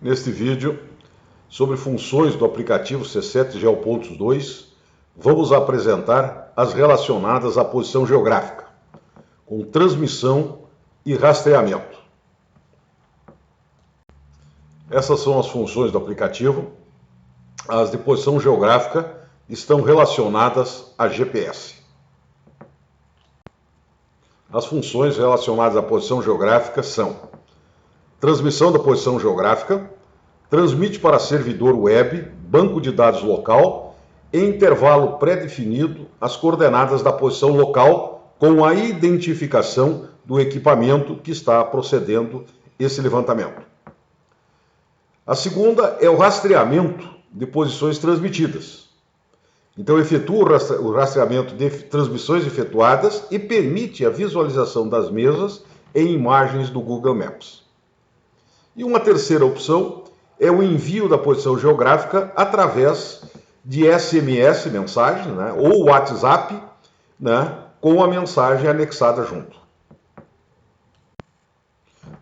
Neste vídeo, sobre funções do aplicativo C7 GeoPontos2, vamos apresentar as relacionadas à posição geográfica, com transmissão e rastreamento. Essas são as funções do aplicativo. As de posição geográfica estão relacionadas a GPS. As funções relacionadas à posição geográfica são: transmissão da posição geográfica, transmite para servidor web, banco de dados local, em intervalo pré-definido, as coordenadas da posição local com a identificação do equipamento que está procedendo esse levantamento. A segunda é o rastreamento de posições transmitidas. Então, efetua o rastreamento de transmissões efetuadas e permite a visualização das mesas em imagens do Google Maps. E uma terceira opção é o envio da posição geográfica através de SMS, mensagem, ou WhatsApp, com a mensagem anexada junto.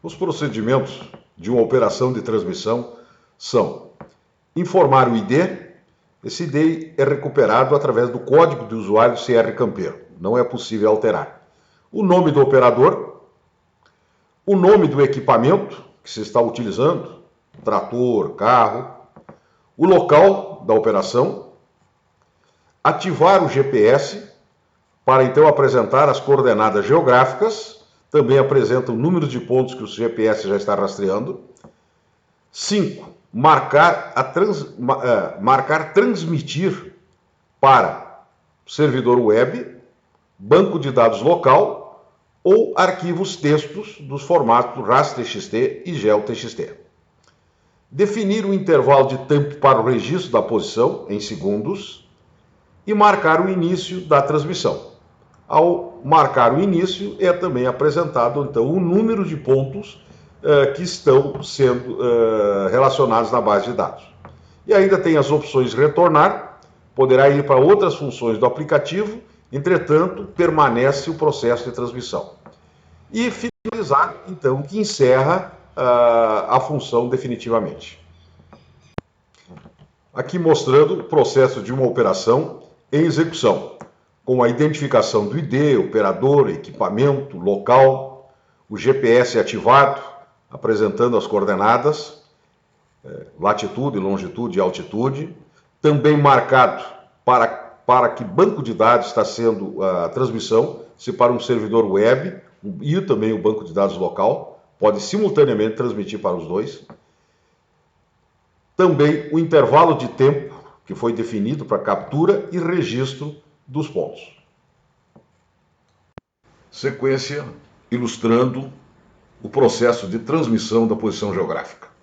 Os procedimentos de uma operação de transmissão são: informar o ID. Esse ID é recuperado através do código de usuário CR Campeiro, não é possível alterar. O nome do operador, o nome do equipamento que se está utilizando, trator, carro, o local da operação, ativar o GPS para então apresentar as coordenadas geográficas, também apresenta o número de pontos que o GPS já está rastreando. 5. Marcar transmitir para servidor web, banco de dados local ou arquivos textos dos formatos RAS-TXT e GeoTXT. Definir o intervalo de tempo para o registro da posição em segundos e marcar o início da transmissão. Ao marcar o início, é também apresentado então o número de pontos que estão sendo relacionados na base de dados. E ainda tem as opções retornar, poderá ir para outras funções do aplicativo, entretanto, permanece o processo de transmissão. E finalizar, então, que encerra a função definitivamente. Aqui mostrando o processo de uma operação em execução, com a identificação do ID, operador, equipamento, local, o GPS ativado, apresentando as coordenadas, latitude, longitude e altitude, também marcado para que banco de dados está sendo a transmissão, se para um servidor web e também o banco de dados local, pode simultaneamente transmitir para os dois. Também o intervalo de tempo que foi definido para captura e registro dos pontos. Sequência ilustrando o processo de transmissão da posição geográfica.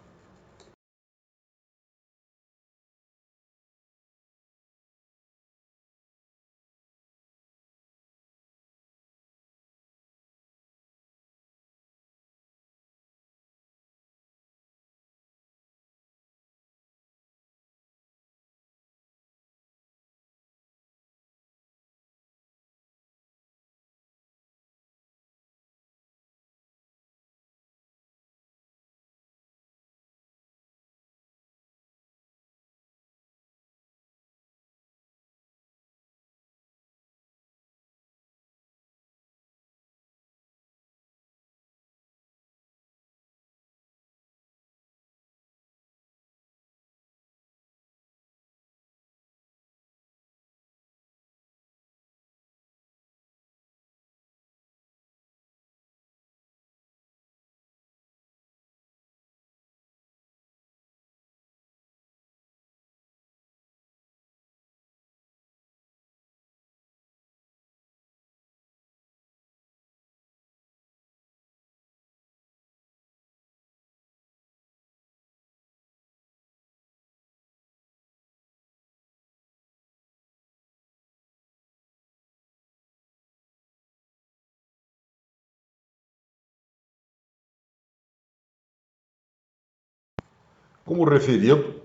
Como referido,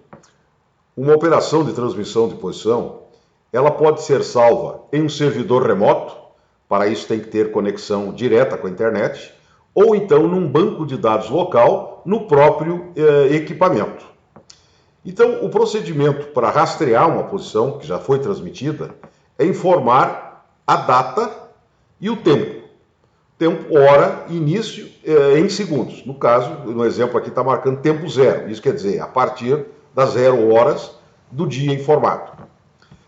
uma operação de transmissão de posição, ela pode ser salva em um servidor remoto, para isso tem que ter conexão direta com a internet, ou então num banco de dados local no próprio equipamento. Então, o procedimento para rastrear uma posição que já foi transmitida é informar a data e o tempo. Tempo, hora, início em segundos. No caso, no exemplo aqui está marcando tempo zero. Isso quer dizer, a partir das 0 horas do dia informado.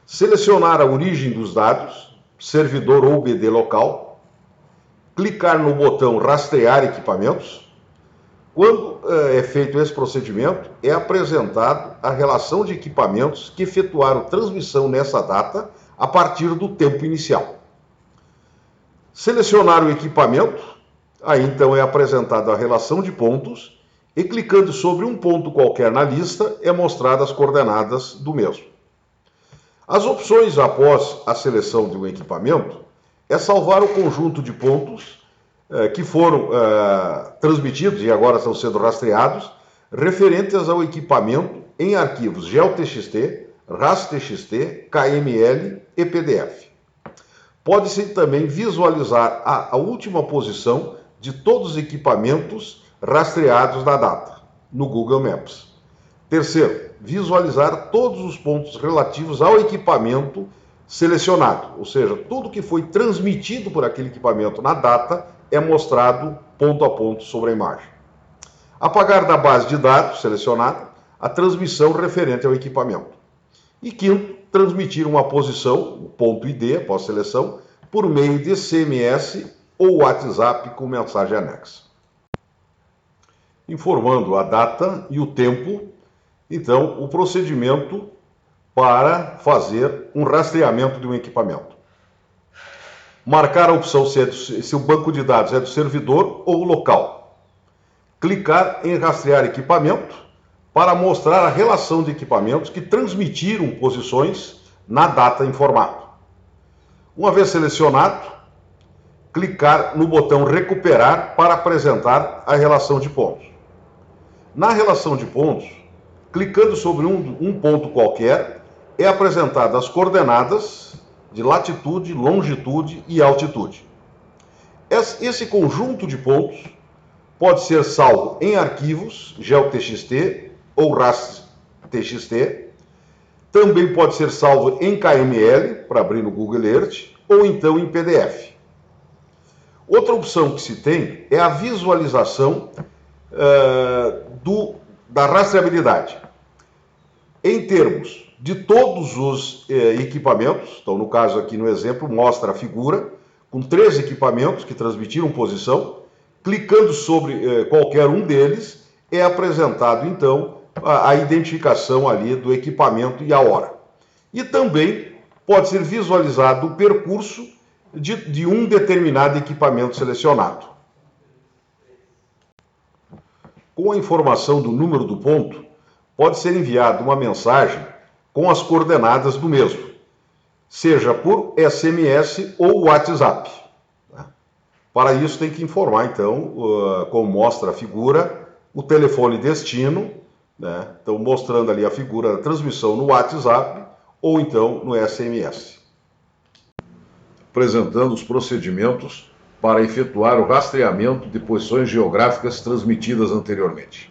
Selecionar a origem dos dados, servidor ou BD local. Clicar no botão rastrear equipamentos. Quando é feito esse procedimento, é apresentado a relação de equipamentos que efetuaram transmissão nessa data a partir do tempo inicial. Selecionar o equipamento, aí então é apresentada a relação de pontos e clicando sobre um ponto qualquer na lista é mostrada as coordenadas do mesmo. As opções após a seleção de um equipamento é salvar o conjunto de pontos que foram transmitidos e agora estão sendo rastreados, referentes ao equipamento em arquivos GeoTXT, RAS-TXT, KML e PDF. Pode-se também visualizar a última posição de todos os equipamentos rastreados na data, no Google Maps. Terceiro, visualizar todos os pontos relativos ao equipamento selecionado, ou seja, tudo que foi transmitido por aquele equipamento na data é mostrado ponto a ponto sobre a imagem. Apagar da base de dados selecionada a transmissão referente ao equipamento. E quinto, transmitir uma posição, o ponto ID, após seleção, por meio de SMS ou WhatsApp com mensagem anexa. Informando a data e o tempo, então, o procedimento para fazer um rastreamento de um equipamento. Marcar a opção se o banco de dados é do servidor ou local. Clicar em rastrear equipamento para mostrar a relação de equipamentos que transmitiram posições na data informada. Uma vez selecionado, clicar no botão recuperar para apresentar a relação de pontos. Na relação de pontos, clicando sobre um ponto qualquer, é apresentada as coordenadas de latitude, longitude e altitude. Esse conjunto de pontos pode ser salvo em arquivos GeoTXT ou RAS-TXT, também pode ser salvo em KML, para abrir no Google Earth, ou então em PDF. Outra opção que se tem é a visualização da rastreabilidade. Em termos de todos os equipamentos, então no caso aqui no exemplo mostra a figura com 3 equipamentos que transmitiram posição, clicando sobre qualquer um deles é apresentado então a identificação ali do equipamento e a hora. E também pode ser visualizado o percurso de um determinado equipamento selecionado. Com a informação do número do ponto, pode ser enviada uma mensagem com as coordenadas do mesmo, seja por SMS ou WhatsApp. Para isso tem que informar, então, como mostra a figura, o telefone destino, né? Então mostrando ali a figura da transmissão no WhatsApp ou então no SMS. Apresentando os procedimentos para efetuar o rastreamento de posições geográficas transmitidas anteriormente.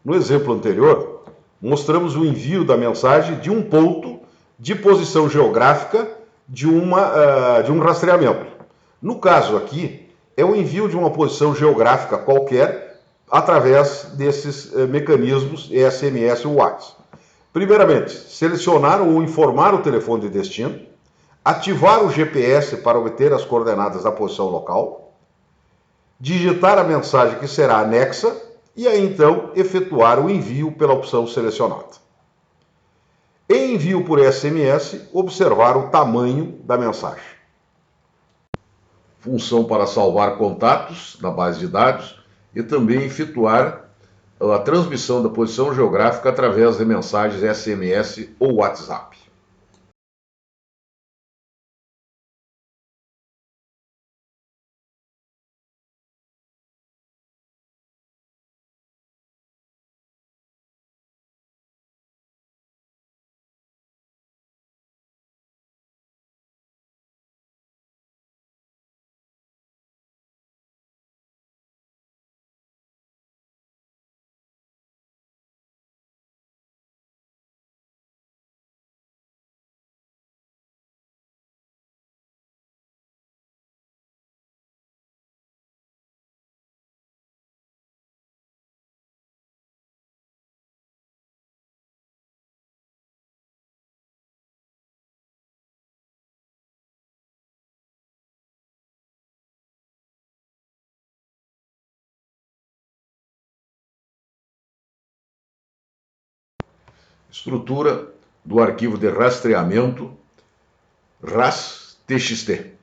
No exemplo anterior, mostramos o envio da mensagem de um ponto de posição geográfica de um rastreamento. No caso aqui, é o envio de uma posição geográfica qualquer através desses mecanismos SMS ou WhatsApp. Primeiramente, selecionar ou informar o telefone de destino, ativar o GPS para obter as coordenadas da posição local, digitar a mensagem que será anexa e aí então efetuar o envio pela opção selecionada. Em envio por SMS, observar o tamanho da mensagem. Função para salvar contatos na base de dados e também efetuar a transmissão da posição geográfica através de mensagens SMS ou WhatsApp. Estrutura do arquivo de rastreamento RAS-TXT.